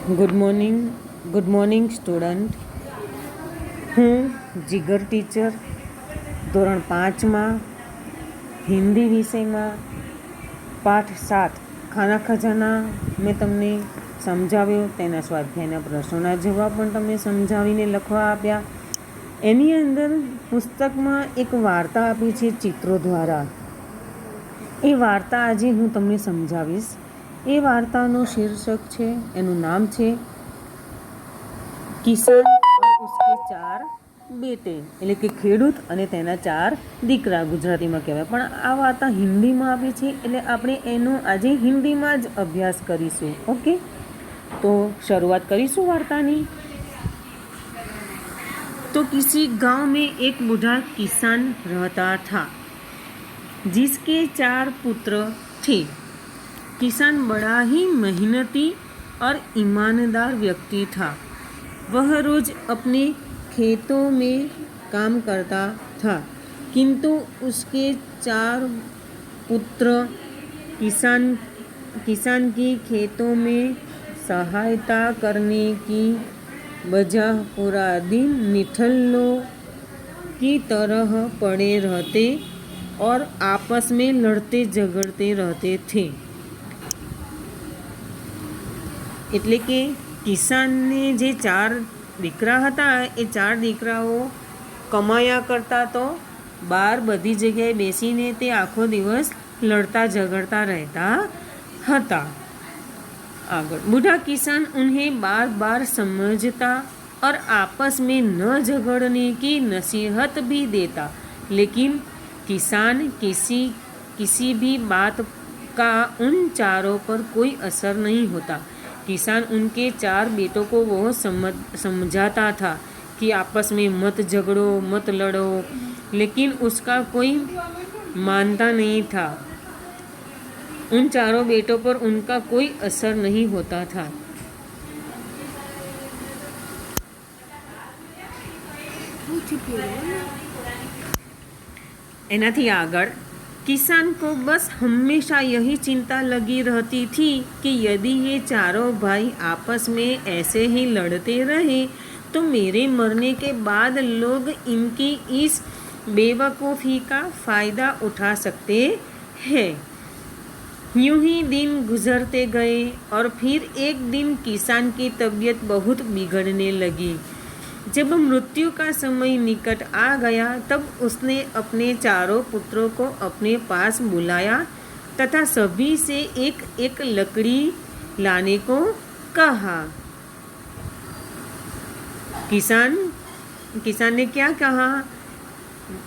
Good morning student. હું જીગર teacher ધોરણ 5માં હિન્દી વિષયમાં પાઠ 7 ખાના ખજાના મેં તમને સમજાવ્યો. તેના સ્વાધ્યાયના પ્રશ્નોના જવાબ પણ તમને સમજાવીને લખવા આપ્યા. એની અંદર પુસ્તકમાં એક વાર્તા આપી છે ચિત્રો દ્વારા. એ વાર્તા આજે હું તમને સમજાવીશ. એ વાર્તાનું શીર્ષક છે, એનું નામ છે કિસાન और उसके 4 બેટે, એટલે કે ખેડૂત અને તેના 4 દીકરા ગુજરાતીમાં કહેવાય. પણ આ વાર્તા હિન્દીમાં આપી છે, એટલે આપણે એનો આજે હિન્દીમાં જ અભ્યાસ કરીશું. ઓકે, તો શરૂઆત કરીશું વાર્તાની. तो किसी गांव में एक बूढ़ा किसान रहता था जिसके 4 पुत्र थे. किसान बड़ा ही मेहनती और ईमानदार व्यक्ति था. वह रोज अपने खेतों में काम करता था, किंतु उसके 4 पुत्र किसान की खेतों में सहायता करने की बजाय पूरा दिन निठल्लों की तरह पड़े रहते और आपस में लड़ते झगड़ते रहते थे. એટલે કે કિસાનને જે 4 દીકરા હતા, એ 4 દીકરાઓ કમાયા કરતા તો બહાર બધી જગ્યાએ બેસીને તે આખો દિવસ લડતા ઝઘડતા રહેતા હતા. आगे, बूढ़ा किसान उन्हें बार बार समझता और आपस में न झगड़ने की नसीहत भी देता, लेकिन किसान किसी भी बात का उन चारों पर कोई असर नहीं होता. किसान उनके 4 बेटों को वो समझाता था कि आपस में मत झगड़ो, मत लड़ो, लेकिन उसका कोई मानता नहीं था. उन 4 बेटों पर उनका कोई असर नहीं होता था. एनाथी आगळ, किसान को बस हमेशा यही चिंता लगी रहती थी कि यदि ये 4 भाई आपस में ऐसे ही लड़ते रहे तो मेरे मरने के बाद लोग इनकी इस बेवकूफ़ी का फ़ायदा उठा सकते हैं. यूं ही दिन गुजरते गए और फिर एक दिन किसान की तबीयत बहुत बिगड़ने लगी. जब मृत्यु का समय निकट आ गया तब उसने अपने 4 पुत्रों को अपने पास बुलाया तथा सभी से एक एक लकड़ी लाने को कहा. किसान ने क्या कहा,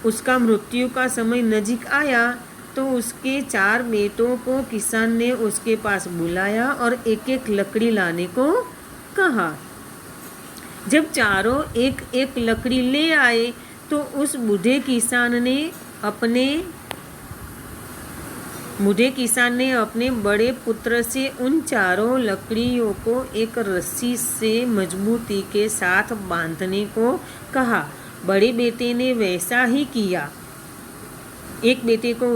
उसका मृत्यु का समय नजीक आया तो उसके 4 बेटों को किसान ने उसके पास बुलाया और एक एक लकड़ी लाने को कहा. जब चारों एक एक लकड़ी ले आए तो उस बूढ़े किसान ने अपने बड़े पुत्र से उन 4 लकड़ियों को एक रस्सी से मजबूती के साथ बांधने को कहा. बड़े बेटे ने वैसा ही किया. एक बेटे को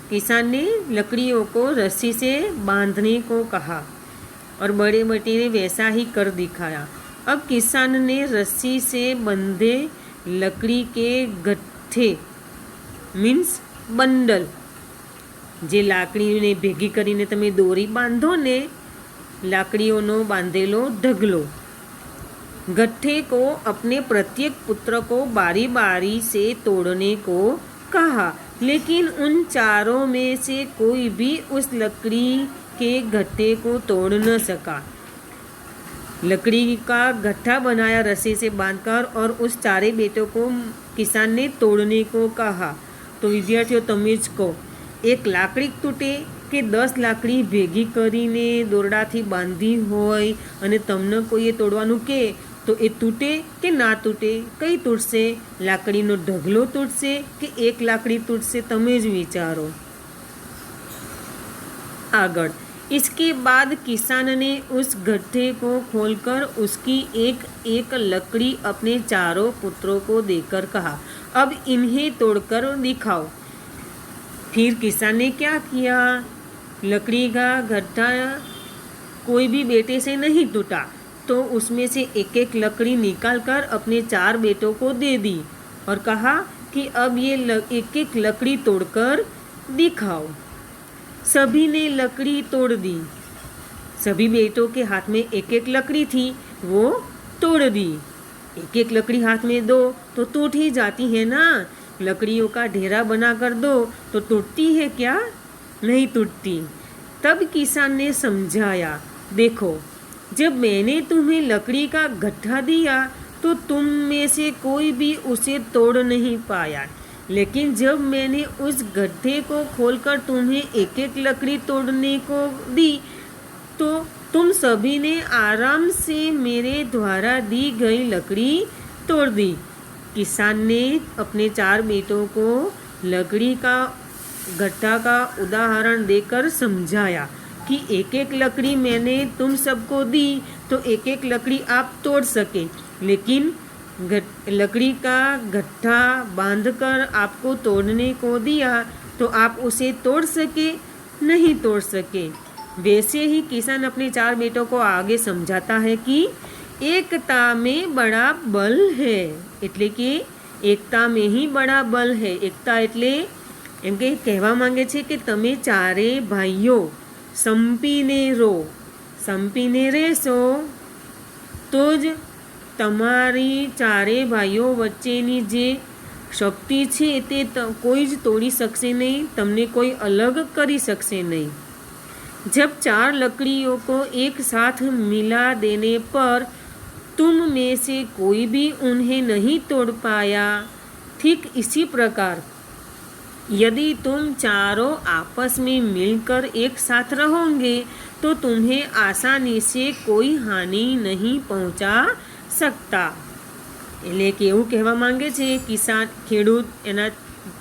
किसान ने लकड़ियों को रस्सी से बांधने को कहा और बड़े बेटे ने वैसा ही कर दिखाया. अब किसान ने रस्सी से बंधे लकड़ी के गट्ठे मीन्स बंडल, जे लाकड़ीने भेगी करीने तमे दोरी बांधो ने, लाकड़ीओनो बांधेलो ढगलो, गट्ठे को अपने प्रत्येक पुत्र को बारी बारी से तोड़ने को कहा. लेकिन उन 4 में से कोई भी उस लकड़ी के गट्ठे को तोड़ न सका. लकड़ी का गट्ठा बनाया रस्सी से बांधकर और उस 4 बेटों को किसान ने तोड़ने को कहा. तो विद्यार्थियों, તમે જ કહો, એક લાકડી તૂટે કે 10 લાકડી ભેગી કરીને દોરડાથી બાંધી હોય અને તમને કોઈએ તોડવાનું કહે તો એ તૂટે કે ના તૂટે? કઈ તૂટશે? લાકડીનો ઢગલો તૂટશે કે એક લાકડી તૂટશે? તમે જ વિચારો. આગળ, इसके बाद किसान ने उस गड्ढे को खोलकर उसकी एक एक लकड़ी अपने 4 पुत्रों को देकर कहा, अब इन्हें तोड़कर दिखाओ. फिर किसान ने क्या किया, लकड़ी का गड्ढा कोई भी बेटे से नहीं टूटा। तो उसमें से एक एक लकड़ी निकाल कर अपने 4 बेटों को दे दी और कहा कि अब ये एक एक लकड़ी तोड़कर दिखाओ। सभी ने लकड़ी तोड़ दी। सभी बेटों के हाथ में एक एक लकड़ी थी, वो तोड़ दी। एक एक लकड़ी हाथ में दो तो टूट ही जाती है ना। लकड़ियों का ढेरा बना कर दो तो टूटती है क्या? नहीं टूटती। तब किसान ने समझाया, देखो, जब मैंने तुम्हें लकड़ी का गट्ठा दिया तो तुम में से कोई भी उसे तोड़ नहीं पाया, लेकिन जब मैंने उस गड्ढे को खोलकर तुम्हें एक एक लकड़ी तोड़ने को दी तो तुम सभी ने आराम से मेरे द्वारा दी गई लकड़ी तोड़ दी। किसान ने अपने 4 बेटों को लकड़ी का गट्ठा का उदाहरण देकर समझाया कि एक एक लकड़ी मैंने तुम सबको दी तो एक एक लकड़ी आप तोड़ सके, लेकिन लकड़ी का गट्ठा बांधकर आपको तोड़ने को दिया तो आप उसे तोड़ सके नहीं तोड़ सके। वैसे ही किसान अपने 4 बेटों को आगे समझाता है कि एकता में बड़ा बल है, એટલે કે એકતા में ही बड़ा बल है। એકતા એટલે એમ કે કહેવા માંગે છે કે તમે ચારે ભાઈઓ સંપીને રહેશો તો જ તમારી ચારે ભાઈઓ વચ્ચેની જે શક્તિ છે તે કોઈ જ તોડી શકશે નહીં, તમને કોઈ અલગ કરી શકશે નહીં। जब 4 लकड़ियों को एक साथ मिला देने पर तुम में से कोई भी उन्हें नहीं तोड़ पाया, ठीक इसी प्रकार यदि तुम चारों आपस में मिलकर एक साथ रहोगे तो तुम्हें आसानी से कोई हानि नहीं पहुंचा सकता। એટલે કે એવું કહેવા માંગે છે કિસાન ખેડૂત એના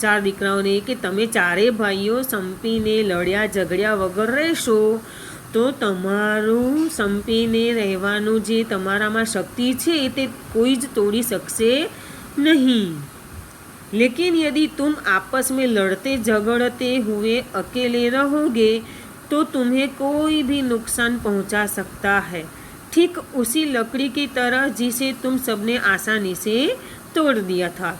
4 દીકરાઓને કે તમે ચારે ભાઈઓ સંપીને લડ્યા ઝઘડ્યા વગર રહેશો તો તમારું સંપીને રહેવાનું જે તમારામાં શક્તિ છે તે કોઈ જ તોડી શકશે નહીં। लेकिन यदि तुम आपस में लड़ते झगड़ते हुए अकेले रहोगे तो तुम्हें कोई भी नुकसान पहुंचा सकता है, ठीक उसी लकड़ी की तरह जिसे तुम सबने आसानी से तोड़ दिया था।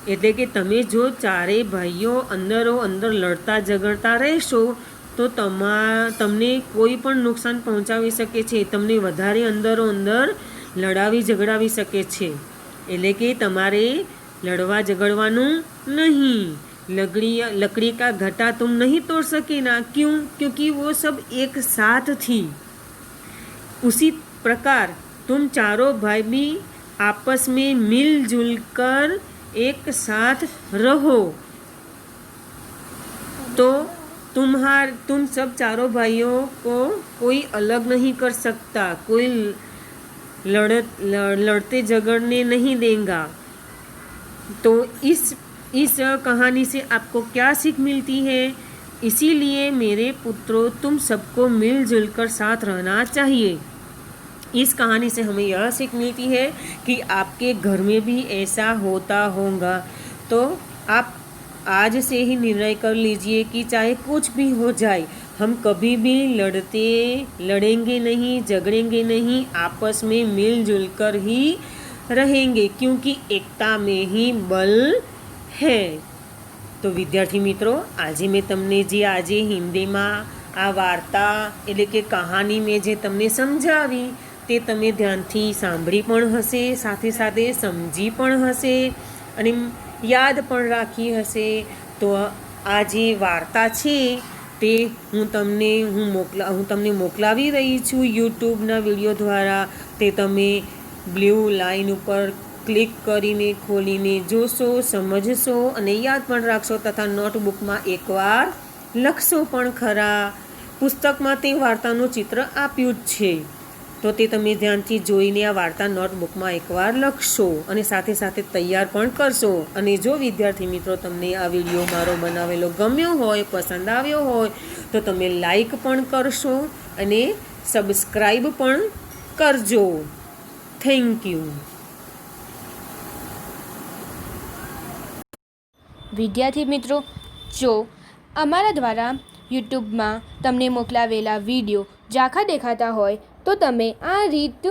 એટલે કે તમે જો ચારે ભાઈઓ અંદરો અંદર લડતા ઝઘડતા રહેશો તો તમને કોઈ પણ નુકસાન પહોંચાવી શકે છે, તમને વધારે અંદરો અંદર લડાવી ઝઘડાવી શકે છે। એટલે કે તમારે લડવા झगड़વાનું नहीं। लकड़ी का घटा तुम नहीं तोड़ सके ना, क्यों? क्योंकि वो सब एक साथ थी। उसी प्रकार तुम चारों भाई भी आपस में मिलजुल कर एक साथ रहो तो तुम सब चारों भाइयों को कोई अलग नहीं कर सकता, कोई लड़ते झगड़ने नहीं देगा। तो इस कहानी से आपको क्या सीख मिलती है? इसीलिए मेरे पुत्रों, तुम सबको मिलजुल कर साथ रहना चाहिए। इस कहानी से हमें यह सीख मिलती है कि आपके घर में भी ऐसा होता होगा, तो आप आज से ही निर्णय कर लीजिए कि चाहे कुछ भी हो जाए, हम कभी भी लड़ेंगे नहीं, झगड़ेंगे नहीं, आपस में मिलजुल कर ही रहेंगे, क्योंकि एकता में ही बल है। तो विद्यार्थी मित्रों, आज मैं तमने जे आज हिंदी में आ वार्ता एटले के कहानी में जे तमने समझावी ते तमे ध्यानथी सांभળી पण हशे, साथे साथे समझी पण हशे अने याद पण राखी हशे। तो आ जे वार्ता छे ते हूँ तमने मोकलावी रही छूँ यूट्यूबना विडियो द्वारा। ते तमे ब्लू लाइन पर क्लिक करीने खोलीने जोशो, समझशो अने याद पण राखशो तथा नोटबुकमां एकवार लखशो पण खरा। पुस्तकमां ते वार्तानुं चित्र आप्युं ज छे, तो ते तमे ध्यानथी जोईने आ वार्ता नोटबुकमां एकवार लखशो अने साथे साथे तैयार पण करशो। अने जो विद्यार्थी मित्रों तमने आ विडियो मारो बनावेलो गम्यो होय, पसंद आव्यो होय तो तमे लाइक पण करशो अने सब्सक्राइब पण करजो। Thank you. विद्यार्थी मित्रों, जो अमारा द्वारा યુટ્યુબમાં તમને મોકલાવેલા વિડીયો ઝાંખા દેખાતા હોય તો તમે આ રીત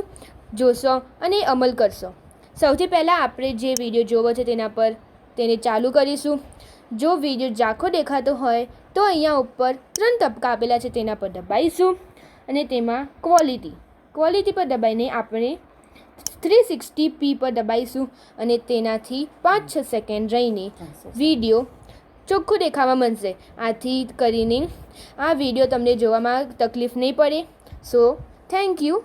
જોશો અને અમલ કરશો. સૌથી પહેલાં આપણે જે વિડીયો જોવો છે તેના પર તેને ચાલુ કરીશું. જો વિડીયો ઝાંખો દેખાતો હોય તો અહીંયા ઉપર 3 ટપકા આપેલા છે તેના પર દબાવીશું અને તેમાં ક્વોલિટી પર દબાઈને આપણે 360p પર દબાવીશું અને તેનાથી 5-6 સેકન્ડ રહીને વિડીયો ચોખ્ખું દેખાવા મળશે. આથી કરીને આ વિડીયો તમને જોવામાં તકલીફ નહીં પડે. So thank you.